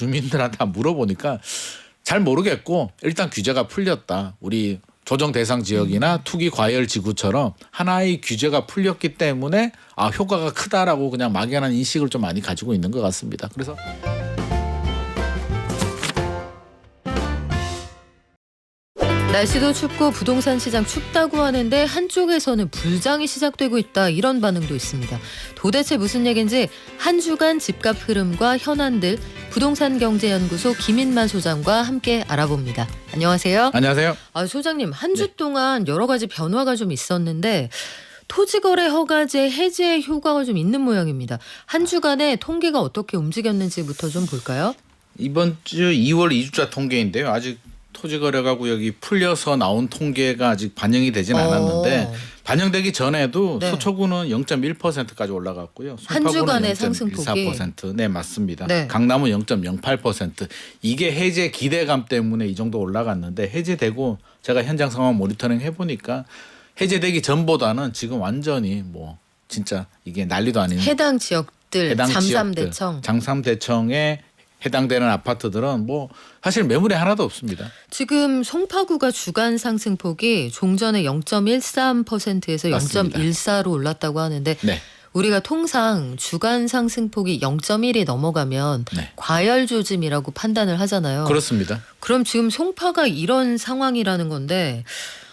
주민들한테 물어보니까 잘 모르겠고 일단 규제가 풀렸다. 우리 조정 대상 지역이나 투기 과열 지구처럼 하나의 규제가 풀렸기 때문에 효과가 크다라고 그냥 막연한 인식을 좀 많이 가지고 있는 것 같습니다. 그래서 날씨도 춥고 부동산 시장 춥다고 하는데 한쪽에서는 불장이 시작되고 있다 이런 반응도 있습니다. 도대체 무슨 얘기인지 한 주간 집값 흐름과 현안들 부동산경제연구소 김인만 소장과 함께 알아봅니다. 안녕하세요. 안녕하세요. 소장님 한 주 동안 여러 가지 변화가 좀 있었는데 토지거래 허가제 해제 효과가 좀 있는 모양입니다. 한 주간의 통계가 어떻게 움직였는지부터 좀 볼까요? 이번 주 2월 2주차 통계인데요. 아직 토지거래가 구역이 풀려서 나온 통계가 아직 반영이 되진 않았는데 반영되기 전에도 네. 서초구는 0.1%까지 올라갔고요. 한 주간의 0.14%. 상승폭이. 네, 맞습니다. 네. 강남은 0.08%. 이게 해제 기대감 때문에 이 정도 올라갔는데 해제되고 제가 현장 상황 모니터링 해보니까 해제되기 전보다는 지금 완전히 진짜 이게 난리도 아닌 해당 지역들 잠삼대청. 장삼대청에 해당되는 아파트들은 사실 매물이 하나도 없습니다. 지금 송파구가 주간 상승폭이 종전의 0.13%에서 맞습니다. 0.14로 올랐다고 하는데 네. 우리가 통상 주간 상승폭이 0.1이 넘어가면 네. 과열 조짐이라고 판단을 하잖아요. 그렇습니다. 그럼 지금 송파가 이런 상황이라는 건데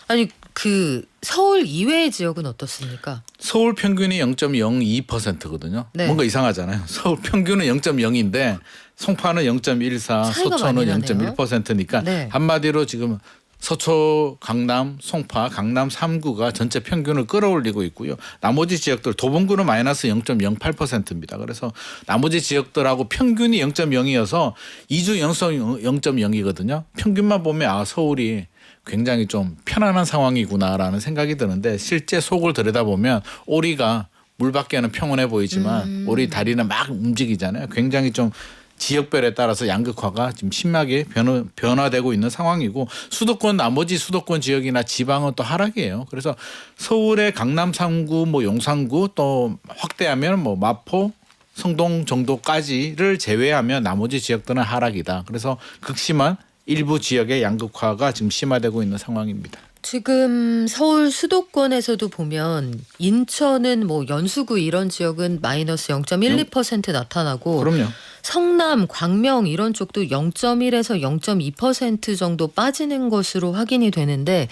아니 그 서울 이외의 지역은 어떻습니까? 서울 평균이 0.02%거든요. 네. 뭔가 이상하잖아요. 서울 평균은 0.0인데 송파는 0.14, 차이가 서초는 많이 나네요. 0.1%니까 네. 한마디로 지금 서초, 강남, 송파, 강남 3구가 전체 평균을 끌어올리고 있고요. 나머지 지역들 도봉구는 마이너스 0.08%입니다. 그래서 나머지 지역들하고 평균이 0.0이어서 2주 연속 0.0이거든요. 평균만 보면 서울이 굉장히 좀 편안한 상황이구나라는 생각이 드는데 실제 속을 들여다보면 오리가 물 밖에는 평온해 보이지만 오리 다리는 막 움직이잖아요. 굉장히 좀 지역별에 따라서 양극화가 지금 심하게 변화되고 있는 상황이고 수도권 나머지 수도권 지역이나 지방은 또 하락이에요. 그래서 서울의 강남 3구, 용산구 또 확대하면 마포, 성동 정도까지를 제외하면 나머지 지역들은 하락이다. 그래서 극심한 일부 지역의 양극화가 지금 심화되고 있는 상황입니다. 지금 서울 수도권에서도 보면 인천은 연수구 이런 지역은 마이너스 0.12% 나타나고 그럼요. 성남, 광명 이런 쪽도 0.1에서 0.2% 정도 빠지는 것으로 확인이 되는데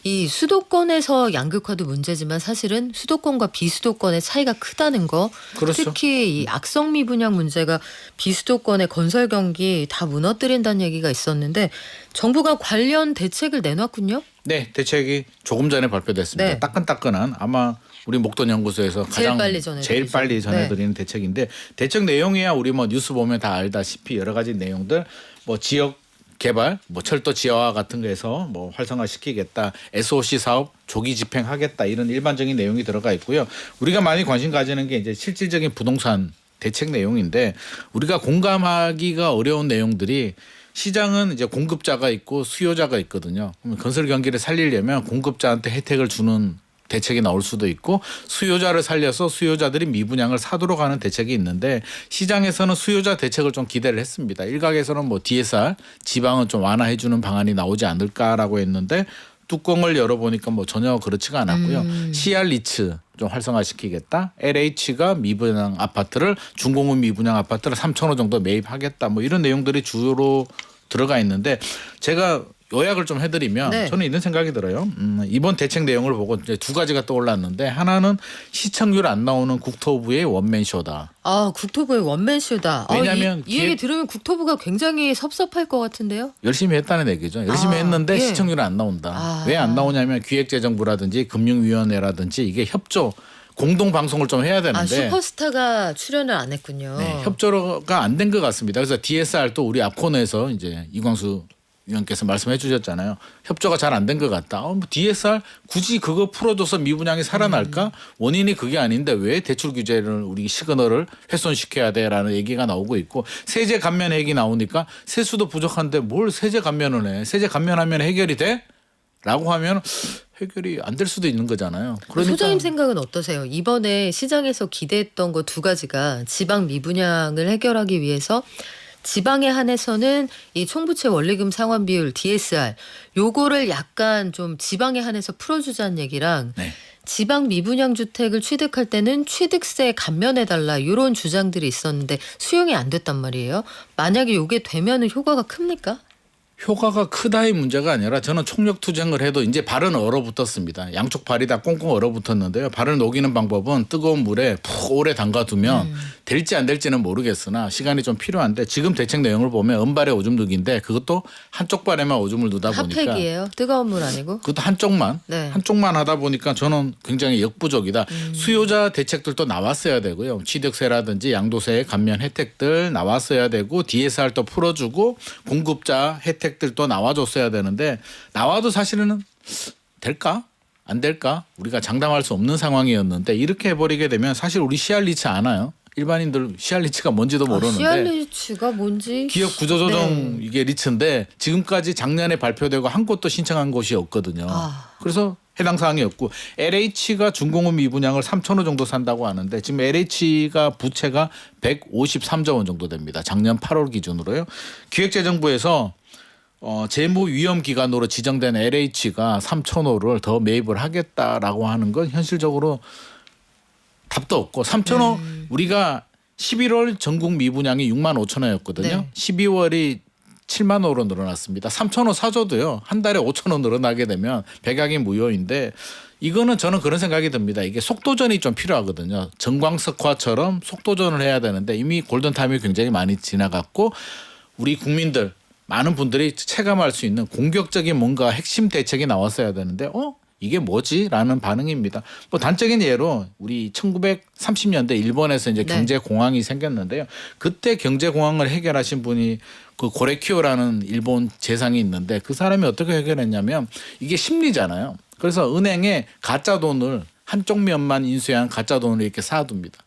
이 수도권에서 양극화도 문제지만 사실은 수도권과 비수도권의 차이가 크다는 거. 그렇죠. 특히 이 악성미 분양 문제가 비수도권의 건설 경기 다 무너뜨린다는 얘기가 있었는데 정부가 관련 대책을 내놨군요. 네, 대책이 조금 전에 발표됐습니다. 네. 따끈따끈한 아마 우리 목돈연구소에서 제일 가장 빨리 전해드리는 대책인데 대책 내용이야 우리 뉴스 보면 다 알다시피 여러 가지 내용들 지역 개발, 철도 지하화 같은 거에서 활성화시키겠다, SOC 사업 조기 집행하겠다 이런 일반적인 내용이 들어가 있고요. 우리가 많이 관심 가지는 게 이제 실질적인 부동산 대책 내용인데 우리가 공감하기가 어려운 내용들이 시장은 이제 공급자가 있고 수요자가 있거든요. 그러면 건설 경기를 살리려면 공급자한테 혜택을 주는 대책이 나올 수도 있고 수요자를 살려서 수요자들이 미분양을 사도록 하는 대책이 있는데 시장에서는 수요자 대책을 좀 기대를 했습니다. 일각에서는 DSR 지방은 좀 완화해 주는 방안이 나오지 않을까라고 했는데 뚜껑을 열어보니까 전혀 그렇지가 않았고요. CR 리츠 좀 활성화시키겠다. LH가 미분양 아파트를 중공업 미분양 아파트를 3,000호 정도 매입하겠다. 이런 내용들이 주로 들어가 있는데 제가 요약을 좀 해드리면 네. 저는 이런 생각이 들어요. 이번 대책 내용을 보고 이제 두 가지가 떠올랐는데 하나는 시청률 안 나오는 국토부의 원맨쇼다. 국토부의 원맨쇼다. 왜냐하면 이 얘기 들으면 국토부가 굉장히 섭섭할 것 같은데요. 열심히 했다는 얘기죠. 열심히 했는데 예. 시청률이 안 나온다. 왜 안 나오냐면 기획재정부라든지 금융위원회라든지 이게 협조 공동 방송을 좀 해야 되는데 슈퍼스타가 출연을 안 했군요. 네, 협조가 안 된 것 같습니다. 그래서 DSR 또 우리 앞코너에서 이제 이광수 위원께서 말씀해 주셨잖아요. 협조가 잘 안 된 것 같다. DSR 굳이 그거 풀어줘서 미분양이 살아날까? 원인이 그게 아닌데 왜 대출 규제를 우리 시그널을 훼손시켜야 돼라는 얘기가 나오고 있고 세제 감면 얘기 나오니까 세수도 부족한데 뭘 세제 감면을 해. 세제 감면하면 해결이 돼? 라고 하면 해결이 안 될 수도 있는 거잖아요. 그러니까 소장님 생각은 어떠세요? 이번에 시장에서 기대했던 거 두 가지가 지방 미분양을 해결하기 위해서 지방에 한해서는 이 총부채 원리금 상환 비율 DSR 요거를 약간 좀 지방에 한해서 풀어주자는 얘기랑 네. 지방 미분양 주택을 취득할 때는 취득세 감면해달라 이런 주장들이 있었는데 수용이 안 됐단 말이에요. 만약에 이게 되면은 효과가 큽니까? 효과가 크다의 문제가 아니라 저는 총력 투쟁을 해도 이제 발은 얼어붙었습니다. 양쪽 발이 다 꽁꽁 얼어붙었는데요. 발을 녹이는 방법은 뜨거운 물에 푹 오래 담가두면 될지 안 될지는 모르겠으나 시간이 좀 필요한데 지금 대책 내용을 보면 은발에 오줌 누기인데 그것도 한쪽 발에만 오줌을 누다 보니까 핫팩이에요. 뜨거운 물 아니고. 그것도 한쪽만 네. 한쪽만 하다 보니까 저는 굉장히 역부족이다. 수요자 대책들도 나왔어야 되고요. 취득세라든지 양도세 감면 혜택들 나왔어야 되고 DSR도 풀어주고 공급자 혜택들도 나와줬어야 되는데 나와도 사실은 될까? 안 될까? 우리가 장담할 수 없는 상황이었는데 이렇게 해버리게 되면 사실 우리 시알리치 않아요. 일반인들 시알리치가 뭔지도 모르는데 시알리치가 뭔지 기업 구조조정 네. 이게 리츠인데 지금까지 작년에 발표되고 한 곳도 신청한 곳이 없거든요. 그래서 해당 사항이 없고 LH가 중공업 미분양을 3,000호 정도 산다고 하는데 지금 LH가 부채가 153조 원 정도 됩니다. 작년 8월 기준으로요. 기획재정부에서 재무 위험 기관으로 지정된 LH가 3,000호를 더 매입을 하겠다라고 하는 건 현실적으로 답도 없고 3,000호 우리가 11월 전국 미분양이 6만 5천 호였거든요. 네. 12월이 7만 호로 늘어났습니다. 3,000호 사줘도요. 한 달에 5천 호 늘어나게 되면 백약이 무효인데 이거는 저는 그런 생각이 듭니다. 이게 속도전이 좀 필요하거든요. 정광석화처럼 속도전을 해야 되는데 이미 골든타임이 굉장히 많이 지나갔고 우리 국민들 많은 분들이 체감할 수 있는 공격적인 뭔가 핵심 대책이 나왔어야 되는데 이게 뭐지? 라는 반응입니다. 뭐 단적인 예로 우리 1930년대 일본에서 이제 네. 경제 공황이 생겼는데요. 그때 경제 공황을 해결하신 분이 그 고레키오라는 일본 재상이 있는데 그 사람이 어떻게 해결했냐면 이게 심리잖아요. 그래서 은행에 가짜 돈을 한쪽 면만 인수한 가짜 돈을 이렇게 쌓아둡니다.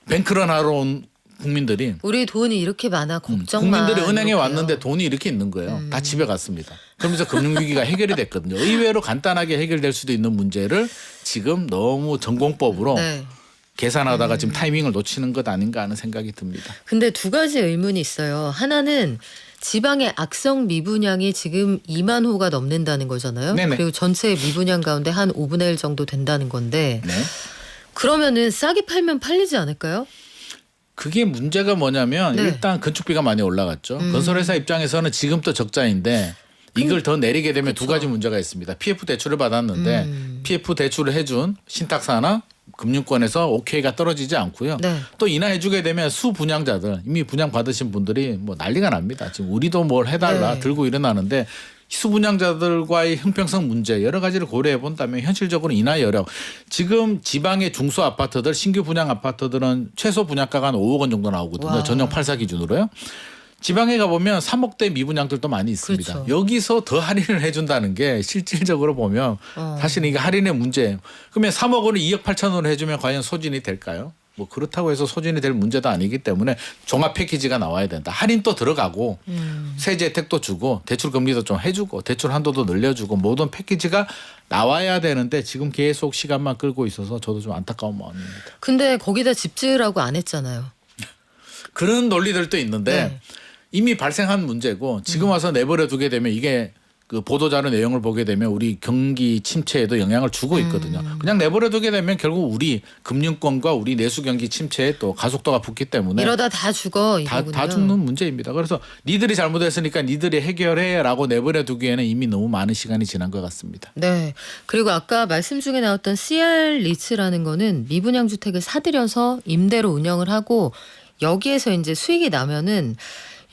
뱅크런 하러 온 국민들이 우리 돈이 이렇게 많아 걱정 마. 국민들이 은행에 이렇게요. 왔는데 돈이 이렇게 있는 거예요. 다 집에 갔습니다. 그러면서 금융위기가 해결이 됐거든요. 의외로 간단하게 해결될 수도 있는 문제를 지금 너무 전공법으로 네. 계산하다가 지금 타이밍을 놓치는 것 아닌가 하는 생각이 듭니다. 근데 두 가지 의문이 있어요. 하나는 지방의 악성 미분양이 지금 2만 호가 넘는다는 거잖아요. 네네. 그리고 전체 미분양 가운데 한 5분의 1 정도 된다는 건데 네. 그러면은 싸게 팔면 팔리지 않을까요? 그게 문제가 뭐냐면 네. 일단 건축비가 많이 올라갔죠. 건설회사 입장에서는 지금도 적자인데 이걸 더 내리게 되면 두 가지 문제가 있습니다. PF 대출을 받았는데 PF 대출을 해준 신탁사나 금융권에서 OK가 떨어지지 않고요. 네. 또 인하해주게 되면 수분양자들 이미 분양 받으신 분들이 뭐 난리가 납니다. 지금 우리도 뭘 해달라 네. 들고 일어나는데 수분양자들과의 형평성 문제 여러 가지를 고려해 본다면 현실적으로 인하 여력 지금 지방의 중소 아파트들 신규 분양 아파트들은 최소 분양가가 한 5억 원 정도 나오거든요. 와. 전용 8사 기준으로요. 지방에 가보면 3억대 미분양들도 많이 있습니다. 그렇죠. 여기서 더 할인을 해준다는 게 실질적으로 보면 사실은 이게 할인의 문제예요. 그러면 3억 원을 2억 8천 원을 해주면 과연 소진이 될까요? 뭐 그렇다고 해서 소진이 될 문제도 아니기 때문에 종합 패키지가 나와야 된다. 할인도 들어가고 세제 혜택도 주고 대출 금리도 좀 해주고 대출 한도도 늘려주고 모든 패키지가 나와야 되는데 지금 계속 시간만 끌고 있어서 저도 좀 안타까운 마음입니다. 근데 거기다 집 지으라고 안 했잖아요. 그런 논리들도 있는데 네. 이미 발생한 문제고 지금 와서 내버려 두게 되면 이게 그 보도자료 내용을 보게 되면 우리 경기 침체에도 영향을 주고 있거든요. 그냥 내버려 두게 되면 결국 우리 금융권과 우리 내수 경기 침체에 또 가속도가 붙기 때문에 이러다 다 죽어 다 이거군요. 죽는 문제입니다. 그래서 니들이 잘못했으니까 니들이 해결해라고 내버려 두기에는 이미 너무 많은 시간이 지난 것 같습니다. 네. 그리고 아까 말씀 중에 나왔던 CR 리츠라는 거는 미분양 주택을 사들여서 임대로 운영을 하고 여기에서 이제 수익이 나면은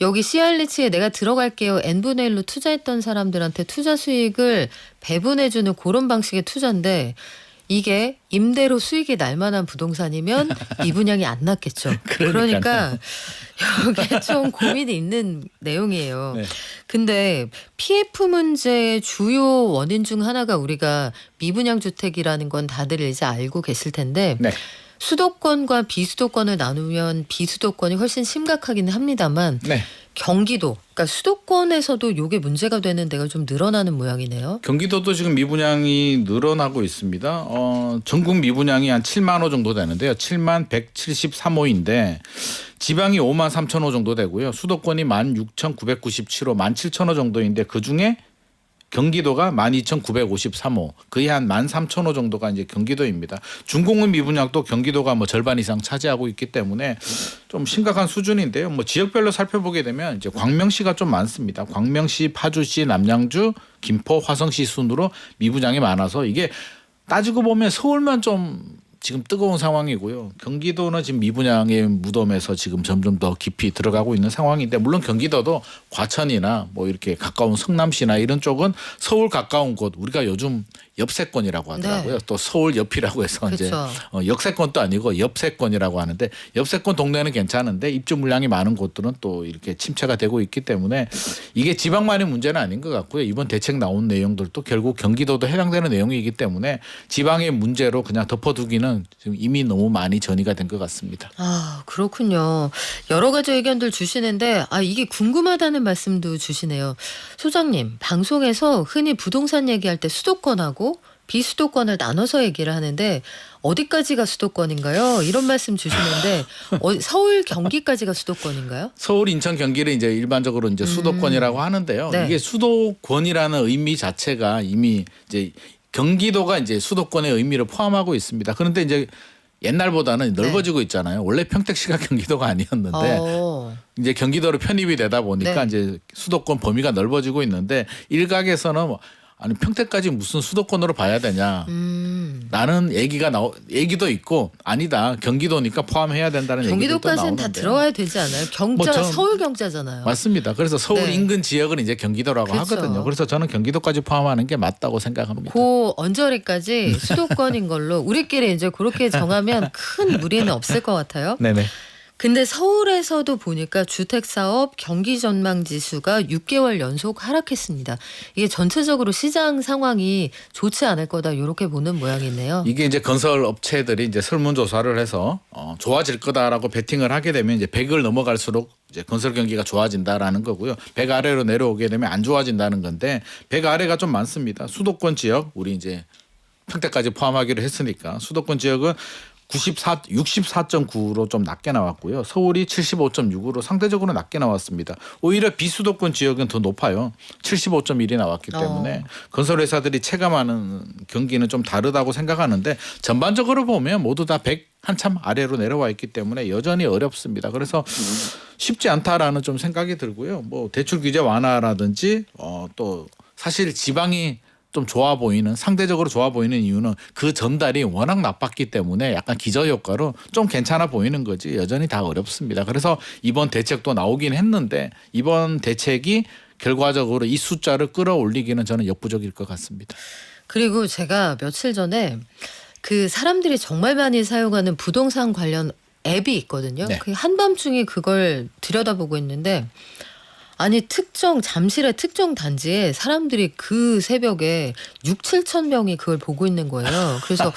여기 CR 리츠에 내가 들어갈게요. n분의 1로 투자했던 사람들한테 투자 수익을 배분해주는 그런 방식의 투자인데 이게 임대로 수익이 날 만한 부동산이면 미분양이 안 났겠죠. 그러니까 여기에 좀 고민이 있는 내용이에요. 네. 근데 PF 문제의 주요 원인 중 하나가 우리가 미분양 주택이라는 건 다들 이제 알고 계실 텐데 네. 수도권과 비수도권을 나누면 비수도권이 훨씬 심각하기는 합니다만 네. 경기도, 그러니까 수도권에서도 요게 문제가 되는 데가 좀 늘어나는 모양이네요. 경기도도 지금 미분양이 늘어나고 있습니다. 전국 미분양이 한 7만 호 정도 되는데요. 7만 173호인데 지방이 5만 3천 호 정도 되고요. 수도권이 16,997호, 17,000호 정도인데 그중에 경기도가 12,953호, 거의 한 13,000호 정도가 이제 경기도입니다. 중공업 미분양도 경기도가 뭐 절반 이상 차지하고 있기 때문에 좀 심각한 수준인데요. 뭐 지역별로 살펴보게 되면 이제 광명시가 좀 많습니다. 광명시, 파주시, 남양주, 김포, 화성시 순으로 미분양이 많아서 이게 따지고 보면 서울만 좀 지금 뜨거운 상황이고요. 경기도는 지금 미분양의 무덤에서 지금 점점 더 깊이 들어가고 있는 상황인데 물론 경기도도 과천이나 뭐 이렇게 가까운 성남시나 이런 쪽은 서울 가까운 곳 우리가 요즘 옆세권이라고 하더라고요. 네. 또 서울 옆이라고 해서 이제 그렇죠. 역세권도 아니고 옆세권이라고 하는데 옆세권 동네는 괜찮은데 입주 물량이 많은 곳들은 또 이렇게 침체가 되고 있기 때문에 이게 지방만의 문제는 아닌 것 같고요. 이번 대책 나온 내용들도 결국 경기도도 해당되는 내용이기 때문에 지방의 문제로 그냥 덮어두기는 지금 이미 너무 많이 전이가 된 것 같습니다. 아, 그렇군요. 여러 가지 의견들 주시는데 이게 궁금하다는 말씀도 주시네요. 소장님, 방송에서 흔히 부동산 얘기할 때 수도권하고 비수도권을 나눠서 얘기를 하는데 어디까지가 수도권인가요? 이런 말씀 주시는데 서울, 경기까지가 수도권인가요? 서울, 인천, 경기를 이제 일반적으로 이제 수도권이라고 하는데요. 네. 이게 수도권이라는 의미 자체가 이미 이제 경기도가 이제 수도권의 의미를 포함하고 있습니다. 그런데 이제 옛날보다는 넓어지고 있잖아요. 원래 평택시가 경기도가 아니었는데 이제 경기도로 편입이 되다 보니까 네. 이제 수도권 범위가 넓어지고 있는데 일각에서는 아니 평택까지 무슨 수도권으로 봐야 되냐. 나는 얘기도 있고 아니다. 경기도니까 포함해야 된다는 얘기도 경기도까지는 나오는데. 다 들어가야 되지 않아요? 뭐 서울 경자잖아요. 맞습니다. 그래서 서울 네. 인근 지역을 이제 경기도라고 그렇죠. 하거든요. 그래서 저는 경기도까지 포함하는 게 맞다고 생각합니다. 그 언저리까지 수도권인 걸로 우리끼리 이제 그렇게 정하면 큰 무리는 없을 것 같아요. 네네. 근데 서울에서도 보니까 주택사업 경기 전망 지수가 6개월 연속 하락했습니다. 이게 전체적으로 시장 상황이 좋지 않을 거다 이렇게 보는 모양이네요. 이게 이제 건설 업체들이 이제 설문조사를 해서 좋아질 거다라고 베팅을 하게 되면 이제 100을 넘어갈수록 이제 건설 경기가 좋아진다라는 거고요. 100 아래로 내려오게 되면 안 좋아진다는 건데 100 아래가 좀 많습니다. 수도권 지역 우리 이제 평택까지 포함하기로 했으니까 수도권 지역은 64.9로 좀 낮게 나왔고요. 서울이 75.6으로 상대적으로 낮게 나왔습니다. 오히려 비수도권 지역은 더 높아요. 75.1이 나왔기 때문에 건설 회사들이 체감하는 경기는 좀 다르다고 생각하는데 전반적으로 보면 모두 다 100 한참 아래로 내려와 있기 때문에 여전히 어렵습니다. 그래서 쉽지 않다라는 좀 생각이 들고요. 뭐 대출 규제 완화라든지 또 사실 지방이 좀 좋아 보이는 상대적으로 좋아 보이는 이유는 그 전달이 워낙 나빴기 때문에 약간 기저효과로 좀 괜찮아 보이는 거지 여전히 다 어렵습니다. 그래서 이번 대책도 나오긴 했는데 이번 대책이 결과적으로 이 숫자를 끌어올리기는 저는 역부족일 것 같습니다. 그리고 제가 며칠 전에 그 사람들이 정말 많이 사용하는 부동산 관련 앱이 있거든요. 네. 그 한밤중에 그걸 들여다보고 있는데 아니 잠실의 특정 단지에 사람들이 그 새벽에 6-7천 명이 그걸 보고 있는 거예요. 그래서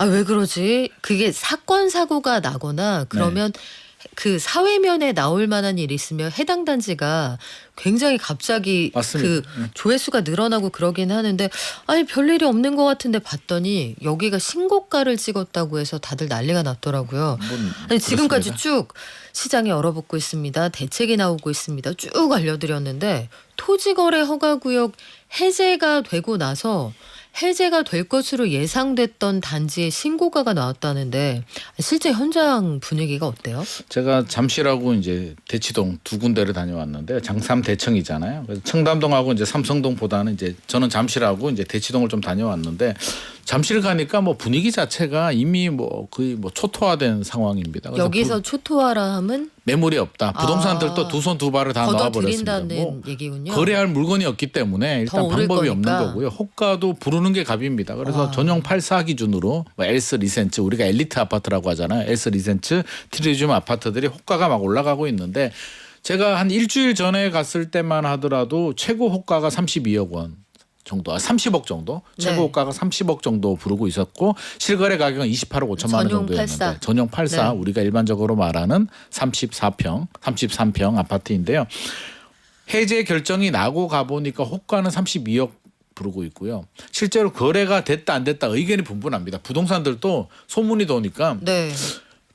왜 그러지? 그게 사건 사고가 나거나 그러면 그 사회면에 나올 만한 일이 있으면 해당 단지가 굉장히 갑자기 맞습니다. 그 조회수가 늘어나고 그러긴 하는데 아니 별일이 없는 것 같은데 봤더니 여기가 신고가를 찍었다고 해서 다들 난리가 났더라고요. 아니 지금까지 쭉 시장이 얼어붙고 있습니다. 대책이 나오고 있습니다. 쭉 알려드렸는데 토지거래 허가구역 해제가 되고 나서 해제가 될 것으로 예상됐던 단지의 신고가가 나왔다는데 실제 현장 분위기가 어때요? 제가 잠실하고 이제 대치동 두 군데를 다녀왔는데 장삼 대청이잖아요. 그래서 청담동하고 이제 삼성동보다는 이제 저는 잠실하고 이제 대치동을 좀 다녀왔는데 잠실 가니까 뭐 분위기 자체가 이미 뭐 거의 뭐 초토화된 상황입니다. 그래서 여기서 초토화라 함은 매물이 없다. 부동산들도 두 손 두 발을 다 놔버렸습니다. 걷어들인다는 얘기군요. 거래할 물건이 없기 때문에 일단 오를 방법이 거니까. 없는 거고요. 호가도 부르는 게 값입니다. 그래서 전용 84 기준으로 뭐 엘스 리센츠 우리가 엘리트 아파트라고 하잖아요. 엘스 리센츠 트리지움 아파트들이 호가가 막 올라가고 있는데 제가 한 일주일 전에 갔을 때만 하더라도 최고 호가가 32억 원. 정도, 30억 정도, 네. 최고가가 30억 정도 부르고 있었고 실거래 가격은 28억 5천만 원 전용 정도였는데 84. 전용 84 네. 우리가 일반적으로 말하는 33평 아파트인데요. 해제 결정이 나고 가보니까 호가는 32억 부르고 있고요. 실제로 거래가 됐다 안 됐다 의견이 분분합니다. 부동산들도 소문이 도니까 네.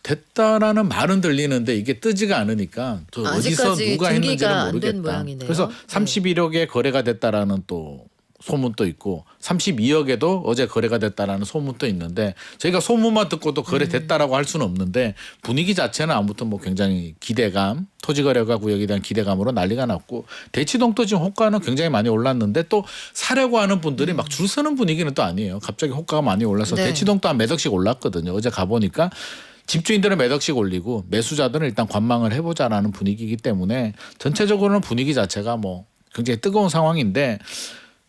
됐다라는 말은 들리는데 이게 뜨지가 않으니까 또 어디서 아직까지 누가 등기가 했는지는 안된 모르겠다. 모양이네요. 그래서 31억에 거래가 됐다라는 또 소문도 있고 32억에도 어제 거래가 됐다라는 소문도 있는데 저희가 소문만 듣고도 거래됐다라고 할 수는 없는데 분위기 자체는 아무튼 뭐 굉장히 기대감, 토지거래가 구역에 대한 기대감으로 난리가 났고 대치동도 지금 호가는 굉장히 많이 올랐는데 또 사려고 하는 분들이 막 줄 서는 분위기는 또 아니에요. 갑자기 호가가 많이 올라서 네. 대치동도 한 몇 억씩 올랐거든요. 어제 가보니까 집주인들은 몇 억씩 올리고 매수자들은 일단 관망을 해보자라는 분위기이기 때문에 전체적으로는 분위기 자체가 뭐 굉장히 뜨거운 상황인데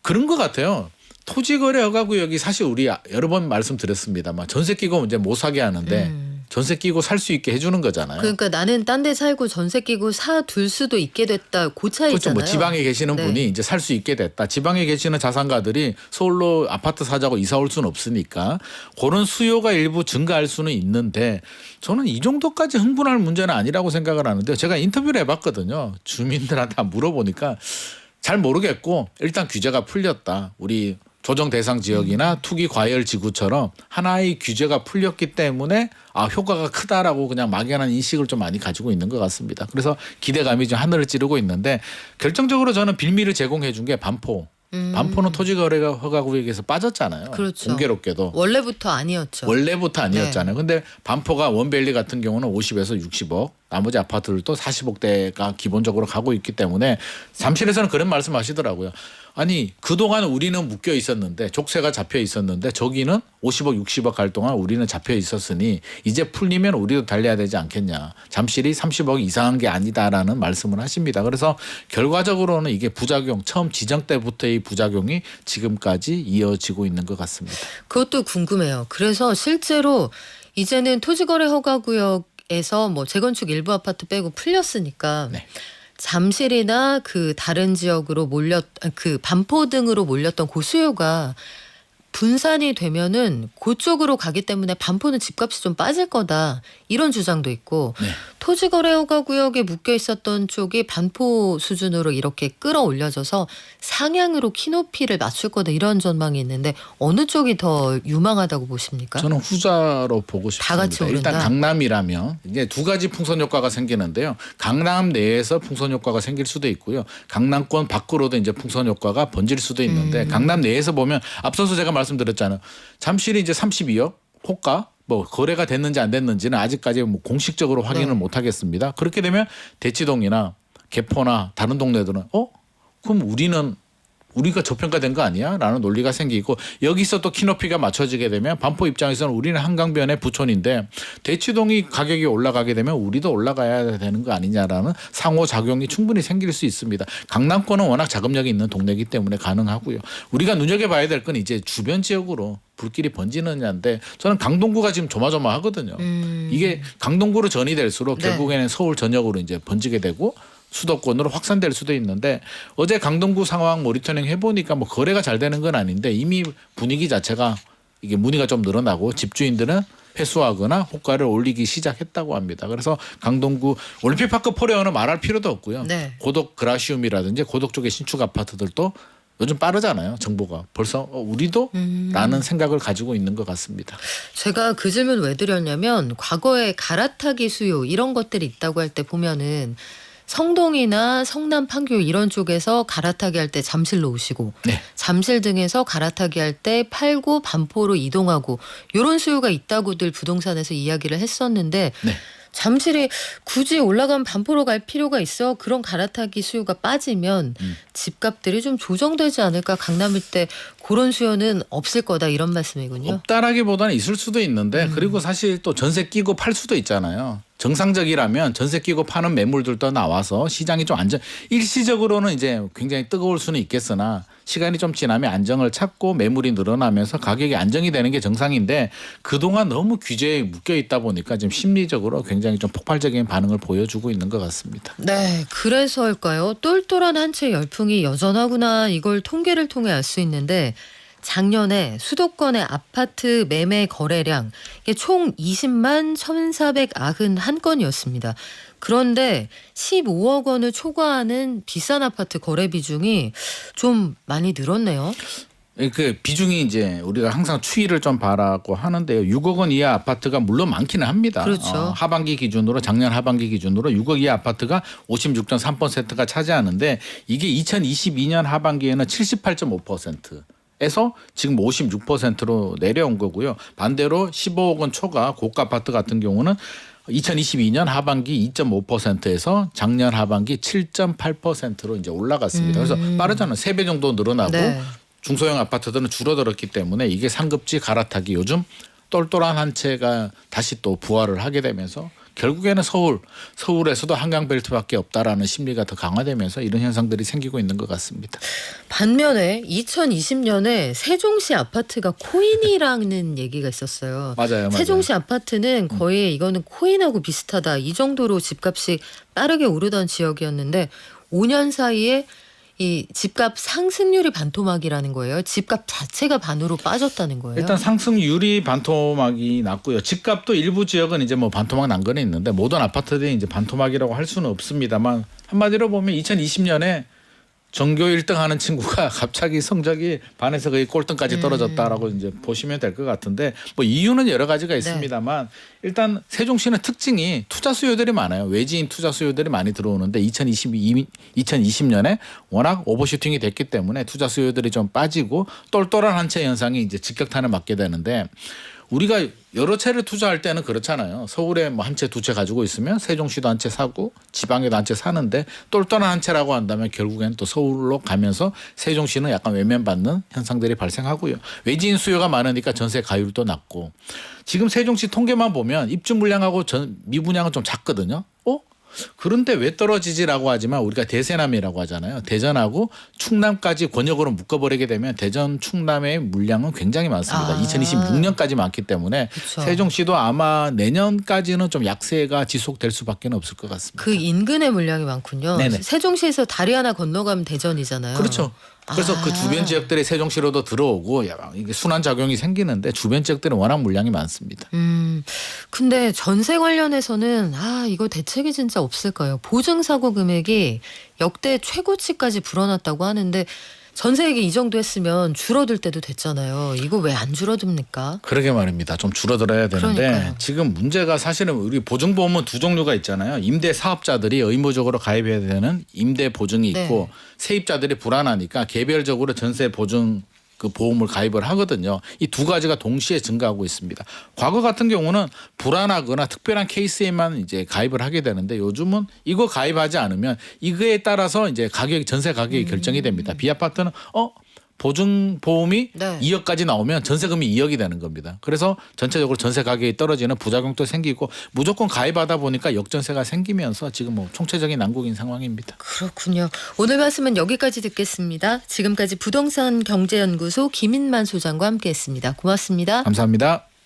그런 것 같아요. 토지거래 허가구역이 사실 우리 여러 번 말씀드렸습니다만 전세 끼고 이제 못 사게 하는데 전세 끼고 살 수 있게 해주는 거잖아요. 그러니까 나는 딴 데 살고 전세 끼고 사둘 수도 있게 됐다. 그 그렇죠. 차이잖아요. 뭐 지방에 계시는 네. 분이 이제 살 수 있게 됐다. 지방에 계시는 자산가들이 서울로 아파트 사자고 이사 올 수는 없으니까 그런 수요가 일부 증가할 수는 있는데 저는 이 정도까지 흥분할 문제는 아니라고 생각을 하는데 제가 인터뷰를 해봤거든요. 주민들한테 물어보니까 잘 모르겠고 일단 규제가 풀렸다. 우리 조정 대상 지역이나 투기 과열 지구처럼 하나의 규제가 풀렸기 때문에 효과가 크다라고 그냥 막연한 인식을 좀 많이 가지고 있는 것 같습니다. 그래서 기대감이 좀 하늘을 찌르고 있는데 결정적으로 저는 빌미를 제공해 준 게 반포. 반포는 토지거래 허가구역에서 빠졌잖아요. 그렇죠. 공교롭게도. 원래부터 아니었죠. 원래부터 아니었잖아요. 근데 반포가 원밸리 같은 경우는 50에서 60억, 나머지 아파트들도 40억대가 기본적으로 가고 있기 때문에 잠실에서는 그런 말씀하시더라고요. 아니 그동안 우리는 묶여 있었는데 족쇄가 잡혀 있었는데 저기는 50억 60억 갈 동안 우리는 잡혀 있었으니 이제 풀리면 우리도 달려야 되지 않겠냐. 잠실이 30억 이상한 게 아니다라는 말씀을 하십니다. 그래서 결과적으로는 이게 부작용 처음 지정 때부터의 부작용이 지금까지 이어지고 있는 것 같습니다. 그것도 궁금해요. 그래서 실제로 이제는 토지거래 허가구역에서 뭐 재건축 일부 아파트 빼고 풀렸으니까 네. 잠실이나 그 다른 지역으로 그 반포 등으로 몰렸던 고수요가 분산이 되면은 그쪽으로 가기 때문에 반포는 집값이 좀 빠질 거다 이런 주장도 있고 네. 토지거래 허가구역에 묶여 있었던 쪽이 반포 수준으로 이렇게 끌어올려져서 상향으로 키높이를 맞출 거다 이런 전망이 있는데 어느 쪽이 더 유망하다고 보십니까? 저는 후자로 보고 싶습니다. 같이 오른다? 일단 강남이라면 이게 두 가지 풍선 효과가 생기는데요. 강남 내에서 풍선 효과가 생길 수도 있고요. 강남권 밖으로도 이제 풍선 효과가 번질 수도 있는데 강남 내에서 보면 앞서서 제가 말씀드렸잖아요. 잠실이 이제 32억 호가 뭐 거래가 됐는지 안 됐는지는 아직까지 뭐 공식적으로 확인을 네. 못 하겠습니다. 그렇게 되면 대치동이나 개포나 다른 동네들은 그럼 우리가 저평가된 거 아니야? 라는 논리가 생기고 여기서 또 키높이가 맞춰지게 되면 반포 입장에서는 우리는 한강변의 부촌인데 대치동이 가격이 올라가게 되면 우리도 올라가야 되는 거 아니냐라는 상호작용이 충분히 생길 수 있습니다. 강남권은 워낙 자금력이 있는 동네이기 때문에 가능하고요. 우리가 눈여겨봐야 될 건 이제 주변 지역으로 불길이 번지느냐인데 저는 강동구가 지금 조마조마하거든요. 이게 강동구로 전이 될수록 네. 결국에는 서울 전역으로 이제 번지게 되고 수도권으로 확산될 수도 있는데 어제 강동구 상황 모니터링 해보니까 뭐 거래가 잘 되는 건 아닌데 이미 분위기 자체가 이게 문의가 좀 늘어나고 집주인들은 회수하거나 호가를 올리기 시작했다고 합니다. 그래서 강동구 올림픽파크 포레어는 말할 필요도 없고요. 네. 고덕 그라시움이라든지 고덕 쪽의 신축 아파트들도 요즘 빠르잖아요. 정보가. 벌써 우리도? 라는 생각을 가지고 있는 것 같습니다. 제가 그 질문 왜 드렸냐면 과거에 갈아타기 수요 이런 것들이 있다고 할 때 보면은 성동이나 성남 판교 이런 쪽에서 갈아타기 할 때 잠실로 오시고 네. 잠실 등에서 갈아타기 할 때 팔고 반포로 이동하고 이런 수요가 있다고들 부동산에서 이야기를 했었는데 네. 잠실이 굳이 올라간 반포로 갈 필요가 있어 그런 갈아타기 수요가 빠지면 집값들이 좀 조정되지 않을까 강남일 때 그런 수요는 없을 거다 이런 말씀이군요. 없다라기보다는 있을 수도 있는데 그리고 사실 또 전세 끼고 팔 수도 있잖아요. 정상적이라면 전세 끼고 파는 매물들도 나와서 시장이 좀 일시적으로는 이제 굉장히 뜨거울 수는 있겠으나 시간이 좀 지나면 안정을 찾고 매물이 늘어나면서 가격이 안정이 되는 게 정상인데 그동안 너무 규제에 묶여 있다 보니까 지금 심리적으로 굉장히 좀 폭발적인 반응을 보여주고 있는 것 같습니다. 네, 그래서일까요? 똘똘한 한 채 열풍이 여전하구나 이걸 통계를 통해 알 수 있는데 작년에 수도권의 아파트 매매 거래량 이게 총 20만 1,491건이었습니다. 그런데 15억 원을 초과하는 비싼 아파트 거래 비중이 좀 많이 늘었네요. 그 비중이 이제 우리가 항상 추이를 좀 봐라고 하는데요. 6억 원 이하 아파트가 물론 많기는 합니다. 그렇죠. 하반기 기준으로 작년 하반기 기준으로 6억 이하 아파트가 56.3%가 차지하는데 이게 2022년 하반기에는 78.5%에서 지금 56%로 내려온 거고요. 반대로 15억 원 초과 고가 아파트 같은 경우는 2022년 하반기 2.5%에서 작년 하반기 7.8%로 이제 올라갔습니다. 그래서 빠르잖아요. 3배 정도 늘어나고 네. 중소형 아파트들은 줄어들었기 때문에 이게 상급지 갈아타기 요즘 똘똘한 한 채가 다시 또 부활을 하게 되면서 결국에는 서울에서도 한강벨트밖에 없다라는 심리가 더 강화되면서 이런 현상들이 생기고 있는 것 같습니다. 반면에 2020년에 세종시 아파트가 코인이라는 얘기가 있었어요. 맞아요. 세종시 아파트는 거의 이거는 코인하고 비슷하다. 이 정도로 집값이 빠르게 오르던 지역이었는데 5년 사이에 이 집값 상승률이 반토막이라는 거예요. 집값 자체가 반으로 빠졌다는 거예요. 일단 상승률이 반토막이 났고요. 집값도 일부 지역은 이제 뭐 반토막 난 거는 있는데 모든 아파트들이 이제 반토막이라고 할 수는 없습니다만 한마디로 보면 2020년에 전교 1등 하는 친구가 갑자기 성적이 반에서 거의 꼴등까지 떨어졌다라고 이제 보시면 될 것 같은데 뭐 이유는 여러 가지가 있습니다만 일단 세종시는 특징이 투자 수요들이 많아요. 외지인 투자 수요들이 많이 들어오는데 2020년에 워낙 오버슈팅이 됐기 때문에 투자 수요들이 좀 빠지고 똘똘한 한 채 현상이 이제 직격탄을 맞게 되는데 우리가 여러 채를 투자할 때는 그렇잖아요. 서울에 뭐 한 채 두 채 가지고 있으면 세종시도 한 채 사고 지방에도 한 채 사는데 똘똘한 한 채라고 한다면 결국엔 또 서울로 가면서 세종시는 약간 외면받는 현상들이 발생하고요. 외지인 수요가 많으니까 전세 가율도 낮고 지금 세종시 통계만 보면 입주 물량하고 미분양은 좀 작거든요. 그런데 왜 떨어지지라고 하지만 우리가 대세남이라고 하잖아요. 대전하고 충남까지 권역으로 묶어버리게 되면 대전 충남의 물량은 굉장히 많습니다. 2026년까지 많기 때문에 그쵸. 세종시도 아마 내년까지는 좀 약세가 지속될 수밖에 없을 것 같습니다. 그 인근의 물량이 많군요. 네네. 세종시에서 다리 하나 건너가면 대전이잖아요. 그렇죠. 그래서 그 주변 지역들이 세종시로도 들어오고 이게 순환 작용이 생기는데 주변 지역들은 워낙 물량이 많습니다. 근데 전세 관련해서는 이거 대책이 진짜 없을까요? 보증 사고 금액이 역대 최고치까지 불어났다고 하는데 전세액이 이 정도 했으면 줄어들 때도 됐잖아요. 이거 왜 안 줄어듭니까? 그러게 말입니다. 좀 줄어들어야 되는데 그러니까요. 지금 문제가 사실은 우리 보증보험은 두 종류가 있잖아요. 임대 사업자들이 의무적으로 가입해야 되는 임대 보증이 있고 세입자들이 불안하니까 개별적으로 전세 보증 그 보험을 가입을 하거든요. 이 두 가지가 동시에 증가하고 있습니다. 과거 같은 경우는 불안하거나 특별한 케이스에만 이제 가입을 하게 되는데 요즘은 이거 가입하지 않으면 이거에 따라서 이제 전세 가격이 결정이 됩니다. 비아파트는 보증 보험이 2억까지 나오면 전세금이 2억이 되는 겁니다. 그래서 전체적으로 전세 가격이 떨어지는 부작용도 생기고 무조건 가입하다 보니까 역전세가 생기면서 지금 뭐 총체적인 난국인 상황입니다. 그렇군요. 오늘 말씀은 여기까지 듣겠습니다. 지금까지 부동산 경제연구소 김인만 소장과 함께했습니다. 고맙습니다. 감사합니다.